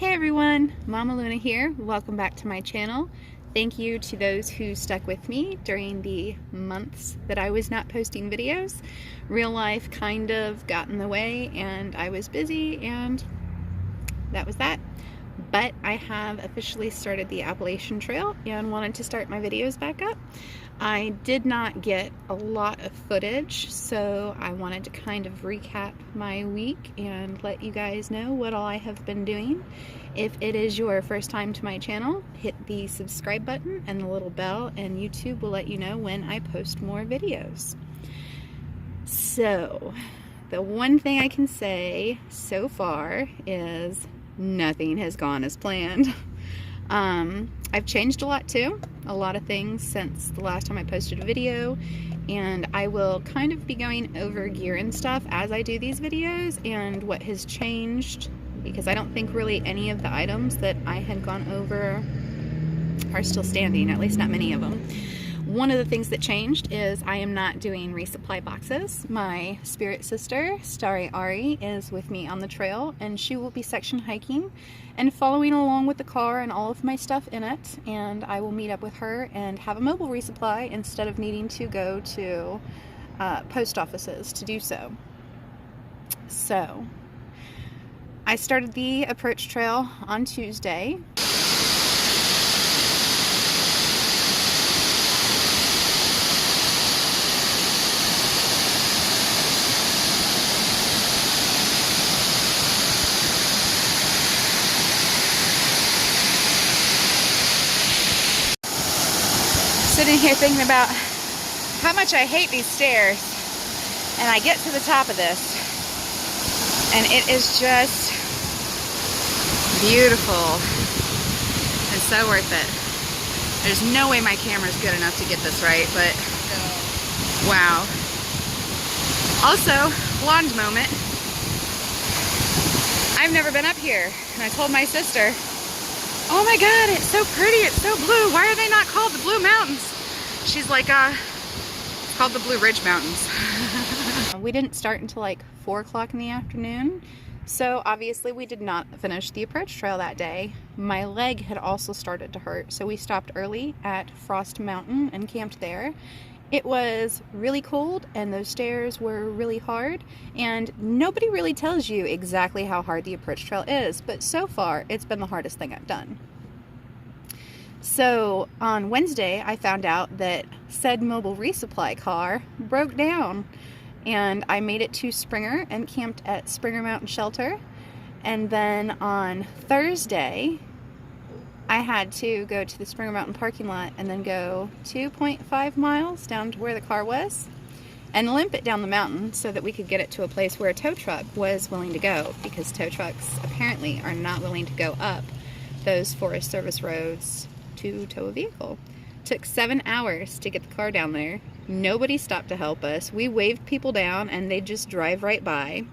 Hey everyone, Mama Luna here. Welcome back to my channel. Thank you to those who stuck with me during the months that I was not posting videos. Real life kind of got in the way and I was busy and that was that. But I have officially started the Appalachian Trail and wanted to start my videos back up. I did not get a lot of footage, so I wanted to kind of recap my week and let you guys know what all I have been doing. If it is your first time to my channel, hit the subscribe button and the little bell and YouTube will let you know when I post more videos. So, the one thing I can say so far is nothing has gone as planned. I've changed a lot too, a lot of things since the last time I posted a video, and I will kind of be going over gear and stuff as I do these videos and what has changed, because I don't think really any of the items that I had gone over are still standing, at least not many of them. One of the things that changed is I am not doing resupply boxes. My spirit sister, Starry Ari, is with me on the trail and she will be section hiking and following along with the car and all of my stuff in it, and I will meet up with her and have a mobile resupply instead of needing to go to post offices to do so. So, I started the approach trail on Tuesday. Sitting here thinking about how much I hate these stairs, and I get to the top of this and it is just beautiful and so worth it. There's no way my camera's good enough to get this right, but wow. Also, blonde moment, I've never been up here and I told my sister, oh my god, it's so pretty, it's so blue. Why are they not called the Blue Mountains? She's like, it's called the Blue Ridge Mountains. We didn't start until like 4 o'clock in the afternoon, so obviously we did not finish the approach trail that day. My leg had also started to hurt, so we stopped early at Sassafras Mountain and camped there. It was really cold and those stairs were really hard, and nobody really tells you exactly how hard the approach trail is, but so far it's been the hardest thing I've done. So on Wednesday I found out that said mobile resupply car broke down, and I made it to Springer and camped at Springer Mountain Shelter. And then on Thursday I had to go to the Springer Mountain parking lot and then go 2.5 miles down to where the car was and limp it down the mountain so that we could get it to a place where a tow truck was willing to go, because tow trucks apparently are not willing to go up those Forest Service roads to tow a vehicle. Took 7 hours to get the car down there. Nobody stopped to help us. We waved people down and they'd just drive right by.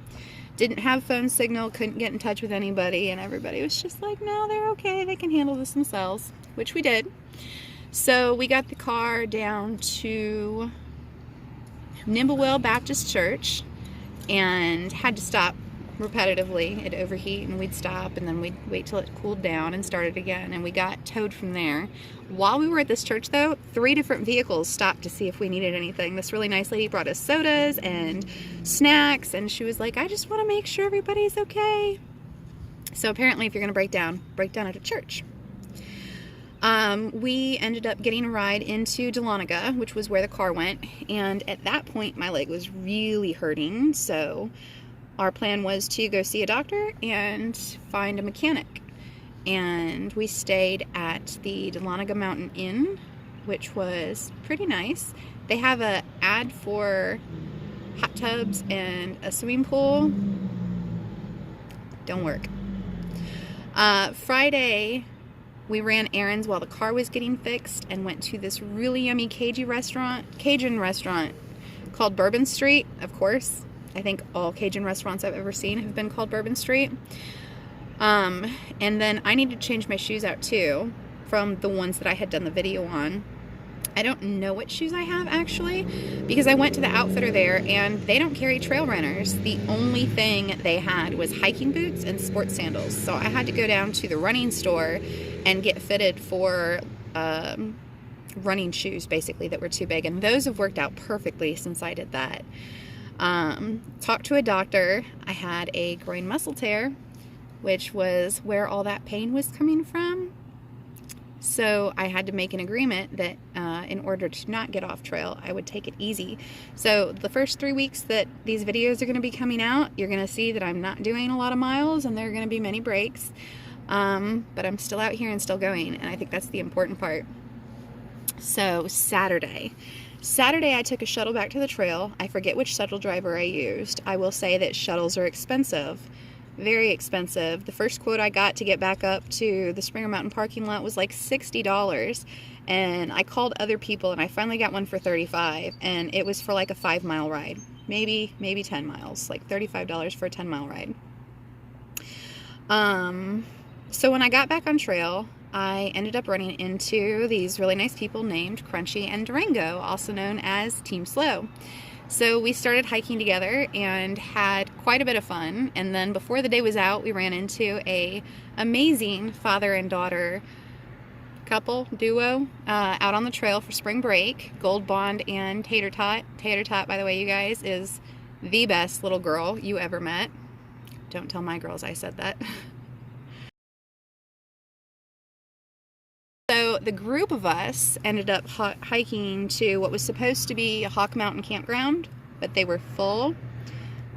Didn't have phone signal, couldn't get in touch with anybody, and everybody was just like, no, they're okay, they can handle this themselves, which we did. So we got the car down to Nimblewell Baptist Church and had to stop repetitively. It'd overheat and we'd stop and then we'd wait till it cooled down and start it again, and we got towed from there. While we were at this church though, 3 different vehicles stopped to see if we needed anything. This really nice lady brought us sodas and snacks, and she was like, I just want to make sure everybody's okay. So apparently if you're gonna break down at a church. We ended up getting a ride into Dahlonega, which was where the car went, and at that point my leg was really hurting, so our plan was to go see a doctor and find a mechanic. And we stayed at the Dahlonega Mountain Inn, which was pretty nice. They have an ad for hot tubs and a swimming pool. Don't work. Friday, we ran errands while the car was getting fixed and went to this really yummy Cajun restaurant called Bourbon Street, of course. I think all Cajun restaurants I've ever seen have been called Bourbon Street. And then I need to change my shoes out too, from the ones that I had done the video on. I don't know what shoes I have actually, because I went to the outfitter there and they don't carry trail runners. The only thing they had was hiking boots and sports sandals. So I had to go down to the running store and get fitted for running shoes basically that were too big, and those have worked out perfectly since I did that. Talked to a doctor. I had a groin muscle tear, which was where all that pain was coming from. So I had to make an agreement that in order to not get off trail, I would take it easy. So the first 3 weeks that these videos are going to be coming out, you're going to see that I'm not doing a lot of miles and there are going to be many breaks. But I'm still out here and still going, and I think that's the important part. So Saturday I took a shuttle back to the trail. I forget which shuttle driver I used. I will say that shuttles are expensive. Very expensive. The first quote I got to get back up to the Springer Mountain parking lot was like $60, and I called other people and I finally got one for $35, and it was for like a 5-mile ride, maybe 10 miles, like $35 for a 10-mile ride. So when I got back on trail, I ended up running into these really nice people named Crunchy and Durango, also known as Team Slow. So we started hiking together and had quite a bit of fun, and then before the day was out, we ran into a amazing father and daughter duo out on the trail for spring break. Gold Bond and Tater Tot. Tater Tot, by the way, you guys, is the best little girl you ever met. Don't tell my girls I said that. So the group of us ended up hiking to what was supposed to be a Hawk Mountain campground, but they were full.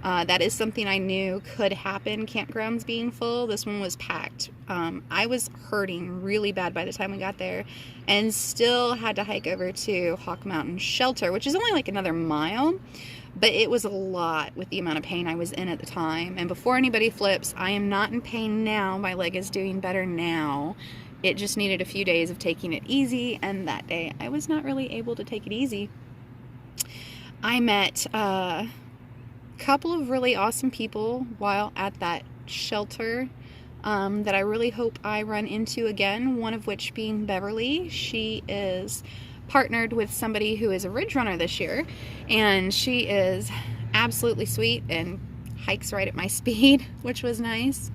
That is something I knew could happen, campgrounds being full. This one was packed. I was hurting really bad by the time we got there, and still had to hike over to Hawk Mountain Shelter, which is only like another mile, but it was a lot with the amount of pain I was in at the time. And before anybody flips, I am not in pain now. My leg is doing better now. It just needed a few days of taking it easy, and that day I was not really able to take it easy. I met a couple of really awesome people while at that shelter that I really hope I run into again, one of which being Beverly. She is partnered with somebody who is a ridge runner this year, and she is absolutely sweet and hikes right at my speed, which was nice.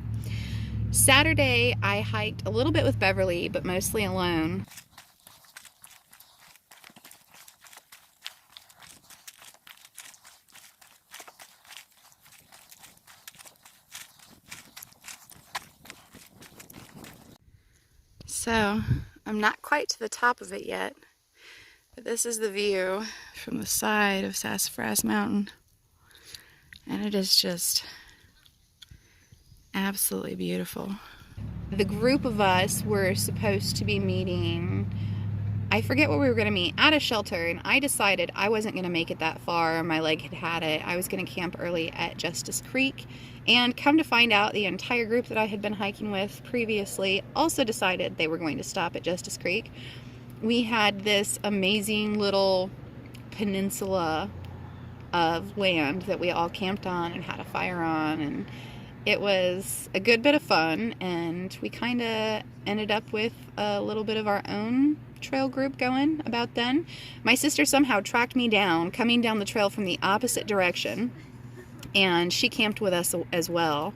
Saturday, I hiked a little bit with Beverly, but mostly alone. So, I'm not quite to the top of it yet, but this is the view from the side of Sassafras Mountain, and it is just absolutely beautiful. The group of us were supposed to be meeting, I forget what we were going to meet, at a shelter, and I decided I wasn't going to make it that far. My leg had had it. I was going to camp early at Justice Creek, and come to find out, the entire group that I had been hiking with previously also decided they were going to stop at Justice Creek. We had this amazing little peninsula of land that we all camped on and had a fire on, and it was a good bit of fun, and we kind of ended up with a little bit of our own trail group going about then. My sister somehow tracked me down, coming down the trail from the opposite direction, and she camped with us as well.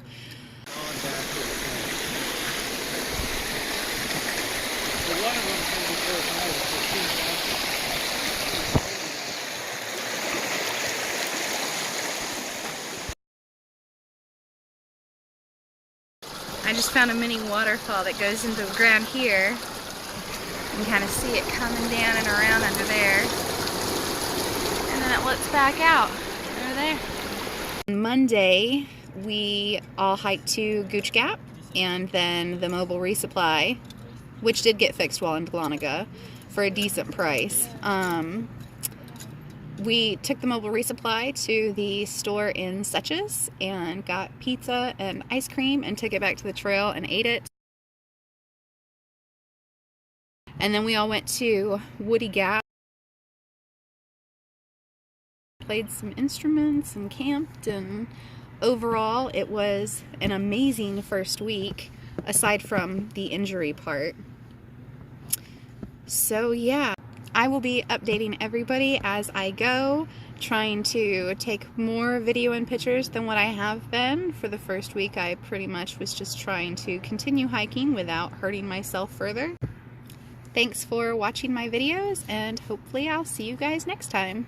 I just found a mini waterfall that goes into the ground here. You can kind of see it coming down and around under there. And then it looks back out over there. On Monday, we all hiked to Gooch Gap and then the Mobile Resupply, which did get fixed while in Dahlonega for a decent price. We took the Mobile Resupply to the store in Suches and got pizza and ice cream and took it back to the trail and ate it. And then we all went to Woody Gap, played some instruments and camped, and overall it was an amazing first week, aside from the injury part. So yeah, I will be updating everybody as I go, trying to take more video and pictures than what I have been. For the first week, I pretty much was just trying to continue hiking without hurting myself further. Thanks for watching my videos, and hopefully I'll see you guys next time.